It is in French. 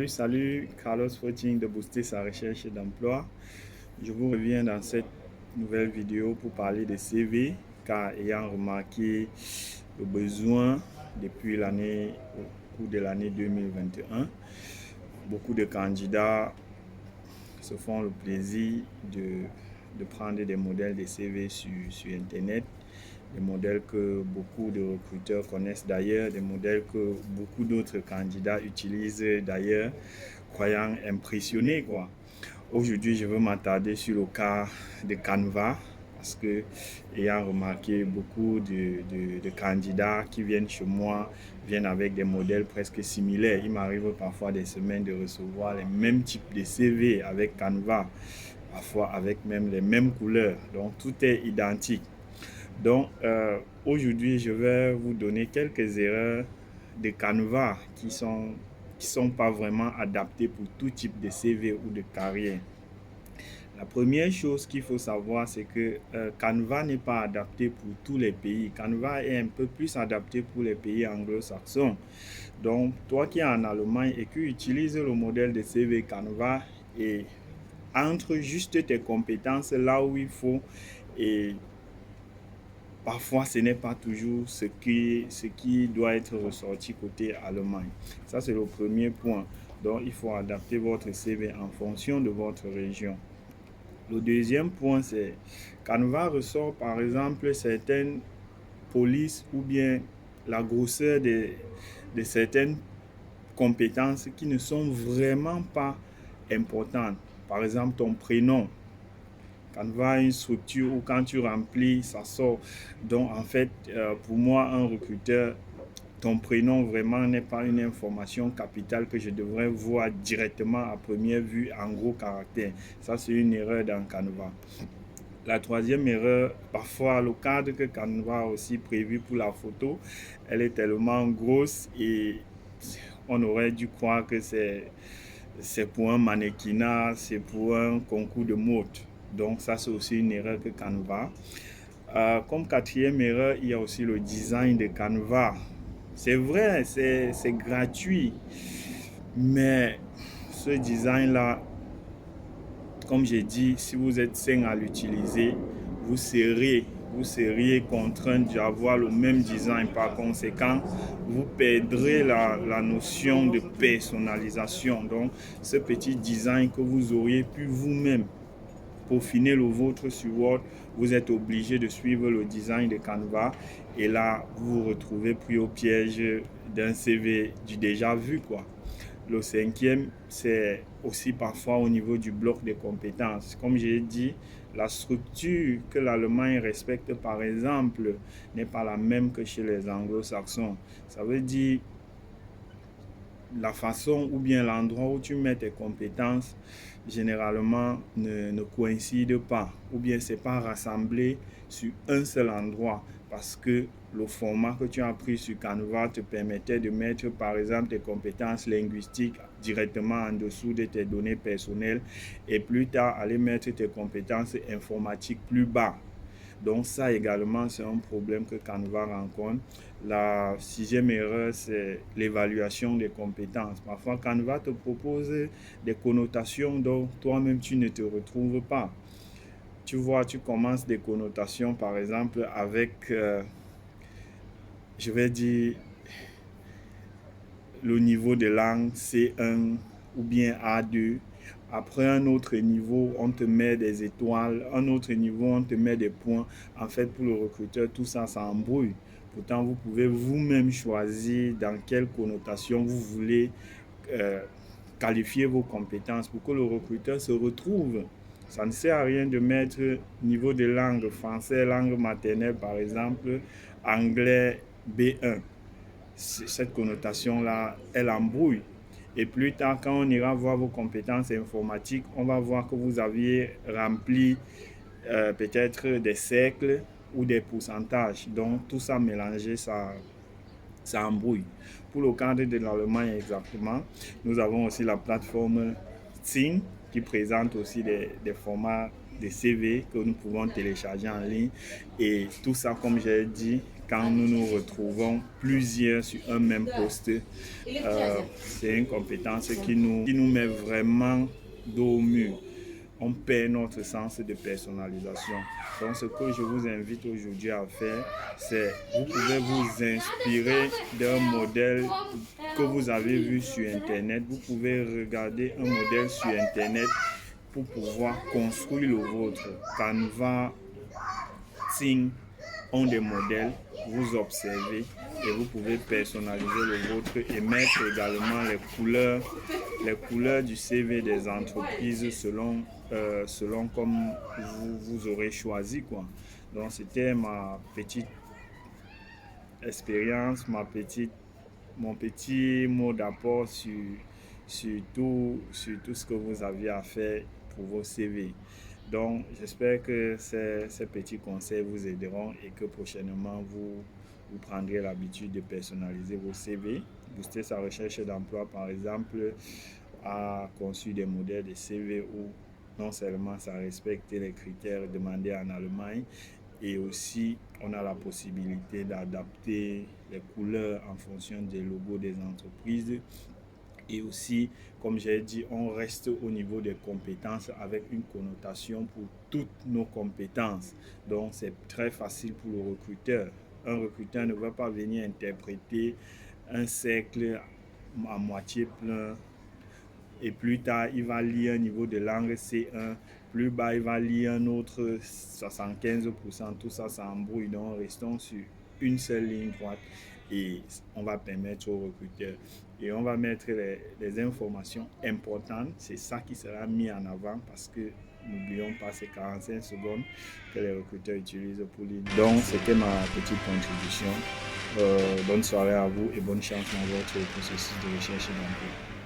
Salut, Carlos Fortin de Booster sa recherche d'emploi. Je vous reviens dans cette nouvelle vidéo pour parler de CV, car ayant remarqué le besoin depuis au cours de l'année 2021, beaucoup de candidats se font le plaisir de prendre des modèles de CV sur Internet, des modèles que beaucoup de recruteurs connaissent d'ailleurs, des modèles que beaucoup d'autres candidats utilisent d'ailleurs, croyant impressionner, quoi. Aujourd'hui, je veux m'attarder sur le cas de Canva parce que, ayant remarqué beaucoup de candidats qui viennent chez moi, viennent avec des modèles presque similaires. Il m'arrive parfois des semaines de recevoir les mêmes types de CV avec Canva, parfois avec même les mêmes couleurs. Donc, tout est identique. Donc, aujourd'hui, je vais vous donner quelques erreurs de Canva qui sont pas vraiment adaptées pour tout type de CV ou de carrière. La première chose qu'il faut savoir, c'est que Canva n'est pas adapté pour tous les pays. Canva est un peu plus adapté pour les pays anglo-saxons. Donc, toi qui es en Allemagne et qui utilises le modèle de CV Canva et entre juste tes compétences là où il faut, et parfois ce n'est pas toujours ce qui doit être ressorti côté Allemagne. Ça, c'est le premier point. Donc, il faut adapter votre CV en fonction de votre région. Le deuxième point, c'est Canva ressort par exemple certaines polices ou bien la grosseur de certaines compétences qui ne sont vraiment pas importantes. Par exemple, ton prénom. Canva a une structure où quand tu remplis, ça sort. Donc, en fait, pour moi, un recruteur, ton prénom vraiment n'est pas une information capitale que je devrais voir directement à première vue en gros caractères. Ça, c'est une erreur dans Canva. La troisième erreur, parfois le cadre que Canva a aussi prévu pour la photo, elle est tellement grosse et on aurait dû croire que c'est pour un mannequinat, c'est pour un concours de mode. Donc ça, c'est aussi une erreur que Canva. Comme quatrième erreur, il y a aussi le design de Canva. C'est vrai, c'est gratuit, mais ce design-là, comme j'ai dit, si vous êtes sain à l'utiliser, vous seriez contraint d'avoir le même design. Par conséquent, vous perdrez la notion de personnalisation. Donc, ce petit design que vous auriez pu vous-même peaufiner le vôtre sur Word, vous êtes obligé de suivre le design de Canva et là, vous vous retrouvez pris au piège d'un CV du déjà vu, quoi. Le cinquième, c'est aussi parfois au niveau du bloc de compétences. Comme j'ai dit, la structure que l'Allemagne respecte, par exemple, n'est pas la même que chez les anglo-saxons. Ça veut dire la façon ou bien l'endroit où tu mets tes compétences généralement ne coïncide pas ou bien c'est pas rassemblé sur un seul endroit parce que le format que tu as pris sur Canva te permettait de mettre par exemple tes compétences linguistiques directement en dessous de tes données personnelles et plus tard aller mettre tes compétences informatiques plus bas. Donc ça également, c'est un problème que Canva rencontre. La sixième erreur, c'est l'évaluation des compétences. Parfois, Canva te propose des connotations dont toi-même tu ne te retrouves pas. Tu vois, tu commences des connotations, par exemple, avec, je vais dire, le niveau de langue C1 ou bien A2. Après un autre niveau, on te met des étoiles. Un autre niveau, on te met des points. En fait, pour le recruteur, tout ça, ça embrouille. Pourtant, vous pouvez vous-même choisir dans quelle connotation vous voulez qualifier vos compétences pour que le recruteur se retrouve. Ça ne sert à rien de mettre niveau de langue français, langue maternelle par exemple, anglais B1. Cette connotation-là, elle embrouille. Et plus tard, quand on ira voir vos compétences informatiques, on va voir que vous aviez rempli peut-être des cercles ou des pourcentages. Donc, tout ça mélangé, ça embrouille. Pour le cadre de l'Allemagne exactement, nous avons aussi la plateforme Zing qui présente aussi des formats des CV que nous pouvons télécharger en ligne. Et tout ça, comme j'ai dit, quand nous nous retrouvons plusieurs sur un même poste, c'est une compétence qui nous met vraiment dos au mur. On perd notre sens de personnalisation. Donc, ce que je vous invite aujourd'hui à faire, c'est vous pouvez vous inspirer d'un modèle que vous avez vu sur Internet. Vous pouvez regarder un modèle sur Internet pour pouvoir construire le vôtre. Canva, Ting ont des modèles, vous observez et vous pouvez personnaliser le vôtre et mettre également les couleurs du CV des entreprises selon comme vous aurez choisi, quoi. Donc c'était ma petite expérience, mon petit mot d'apport sur tout ce que vous aviez à faire pour vos CV. Donc, j'espère que ces petits conseils vous aideront et que prochainement, vous prendrez l'habitude de personnaliser vos CV. Booster sa recherche d'emploi, par exemple, a conçu des modèles de CV où non seulement ça respecte les critères demandés en Allemagne, et aussi on a la possibilité d'adapter les couleurs en fonction des logos des entreprises. Et aussi, comme j'ai dit, on reste au niveau des compétences avec une connotation pour toutes nos compétences. Donc, c'est très facile pour le recruteur. Un recruteur ne va pas venir interpréter un cercle à moitié plein et plus tard, il va lire un niveau de langue C1. Plus bas, il va lire un autre 75%. Tout ça, ça embrouille. Donc, restons sur une seule ligne droite et on va permettre aux recruteurs. Et on va mettre les informations importantes. C'est ça qui sera mis en avant parce que n'oublions pas ces 45 secondes que les recruteurs utilisent pour lire. Donc, c'était ma petite contribution. Bonne soirée à vous et bonne chance dans votre processus de recherche d'emploi.